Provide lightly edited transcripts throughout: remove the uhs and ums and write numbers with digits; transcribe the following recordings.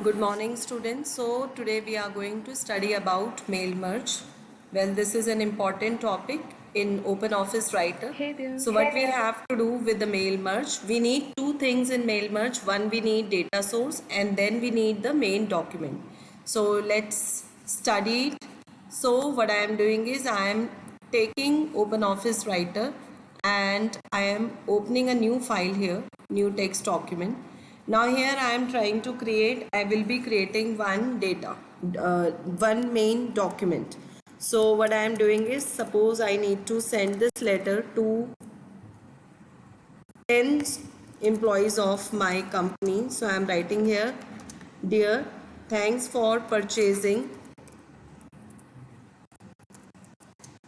Good morning, students. So today we are going to study about mail merge. Well, this is an important topic in OpenOffice Writer. Hey there. So what we have to do with the mail merge, we need two things in mail merge. One, we need data source, and then we need the main document. So let's study it. So what I am doing is I am taking OpenOffice Writer and I am opening a new file here, new text document. Now here I am trying to create, I will be creating one main document. So what I am doing is, suppose I need to send this letter to 10 employees of my company. So I am writing here, dear, thanks for purchasing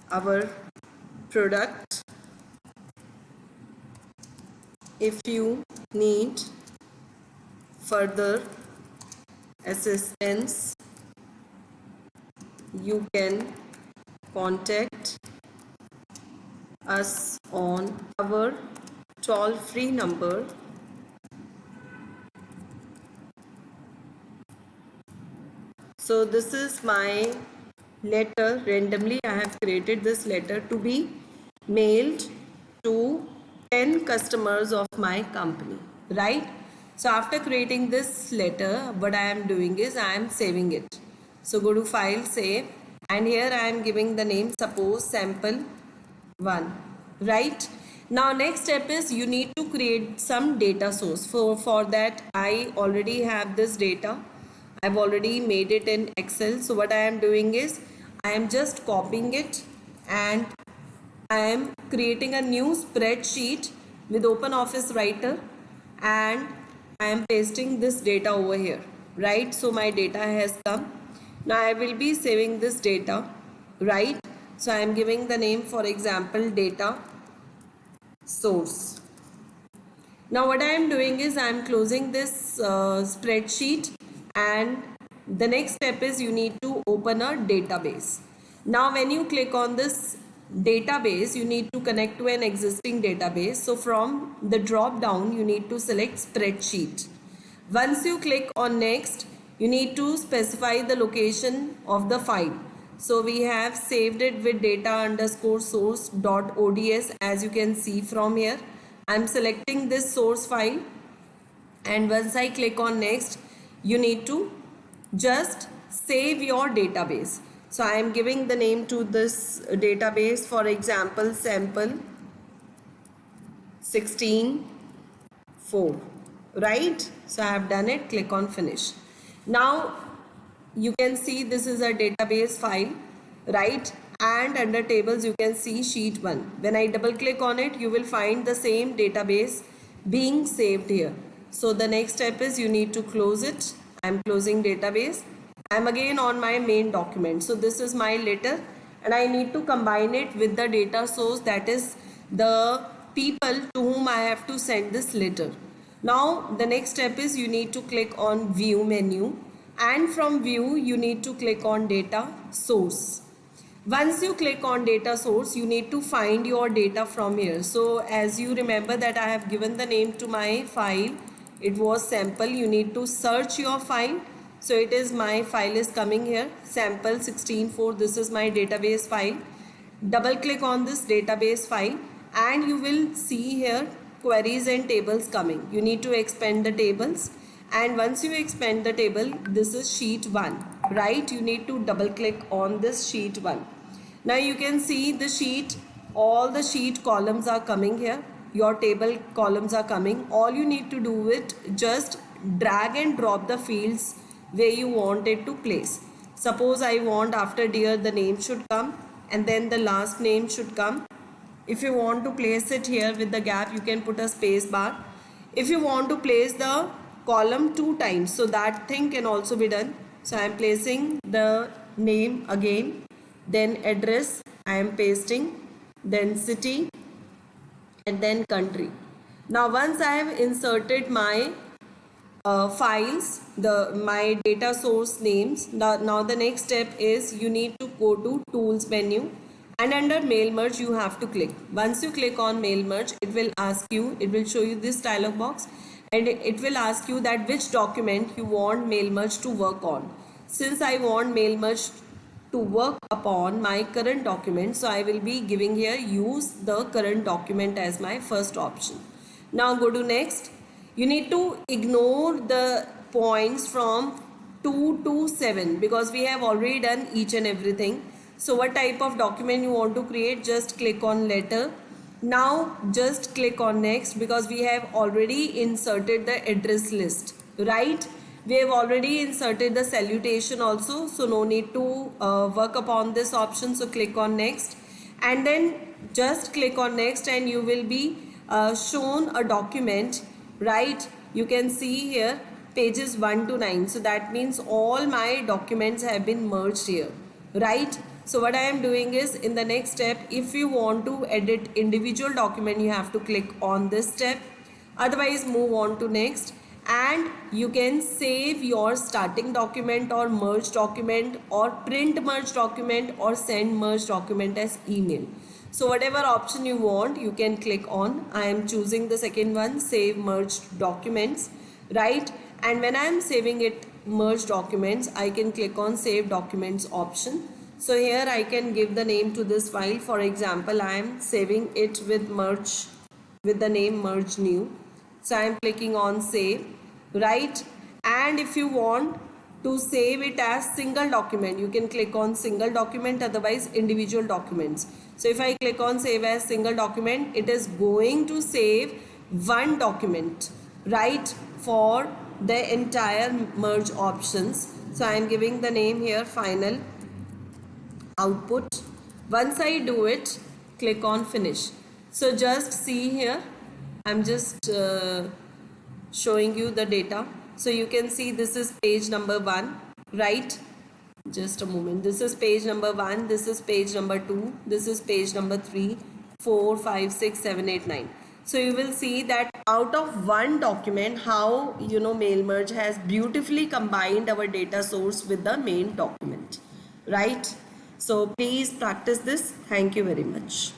our product. If you need further assistance, you can contact us on our toll-free number. So this is my letter. Randomly I have created this letter to be mailed to 10 customers of my company, right? So after creating this letter, what I am doing is I am saving it. So go to file, save, and here I am giving the name, suppose sample 1, right? Now next step is you need to create some data source. For that I already have this data. I've already made it in Excel. So what I am doing is I am just copying it and I am creating a new spreadsheet with OpenOffice Writer and I am pasting this data over here, right? So my data has come. Now I will be saving this data, right? So I am giving the name, for example, data source. Now what I am doing is I am closing this spreadsheet, and the next step is you need to open a database. Now when you click on this database, you need to connect to an existing database. So from the drop down you need to select spreadsheet. Once you click on next, you need to specify the location of the file. So we have saved it with data underscore source dot ods, as you can see from here. I'm selecting this source file, and once I click on next, you need to just save your database. So I am giving the name to this database, for example, sample 16.4, right? So I have done it. Click on finish. Now you can see this is a database file, right? And under tables you can see sheet 1. When I double click on it, you will find the same database being saved here. So the next step is you need to close it. I'm closing database. I'm again on my main document. So this is my letter and I need to combine it with the data source, that is the people to whom I have to send this letter. Now the next step is you need to click on view menu, and from view you need to click on data source. Once you click on data source, you need to find your data from here. So as you remember that I have given the name to my file, it was sample. You need to search your file. So it is, my file is coming here, sample 16.4. This is my database file. Double click on this database file and you will see here queries and tables coming. You need to expand the tables, and once you expand the table, this is sheet 1, right? You need to double click on this sheet 1. Now you can see the sheet, all the sheet columns are coming here. Your table columns are coming. All you need to do is just drag and drop the fields where you want it to place. Suppose I want after dear the name should come and then the last name should come. If you want to place it here with the gap, you can put a space bar. If you want to place the column 2 times, so that thing can also be done. So I am placing the name again, then address I am pasting, then city, and then country. Now once I have inserted my files, my data source names, now the next step is you need to go to tools menu, and under mail merge you have to click. Once you click on mail merge, it will ask you, it will show you this dialog box, and it will ask you that which document you want mail merge to work on. Since I want mail merge to work upon my current document, so I will be giving here use the current document as my first option. Now go to next. You need to ignore the points from 2 to 7 because we have already done each and everything. So what type of document you want to create, just click on letter. Now just click on next because we have already inserted the address list, right? We have already inserted the salutation also, so no need to work upon this option. So click on next and then just click on next and you will be shown a document, right? You can see here pages 1 to 9. So that means all my documents have been merged here, right? So what I am doing is, in the next step, if you want to edit individual document, you have to click on this step. Otherwise, move on to next, and you can save your starting document or merge document or print merge document or send merge document as email. So whatever option you want, you can click on. I am choosing the second one, save merged documents, right? And when I am saving it merge documents, I can click on save documents option. So here I can give the name to this file. For example, I am saving it with merge, with the name merge new. So I am clicking on save, right? And if you want to save it as single document, you can click on single document, otherwise individual documents. So if I click on save as single document, it is going to save one document, right, for the entire merge options. So I am giving the name here final output. Once I do it, click on finish. So just see here, I'm just showing you the data. So you can see this is page number 1, right? Just a moment. This is page number 1, this is page number 2, this is page number 3, 4, 5, 6, 7, 8, 9. So you will see that out of one document, how mail merge has beautifully combined our data source with the main document, right? So please practice this. Thank you very much.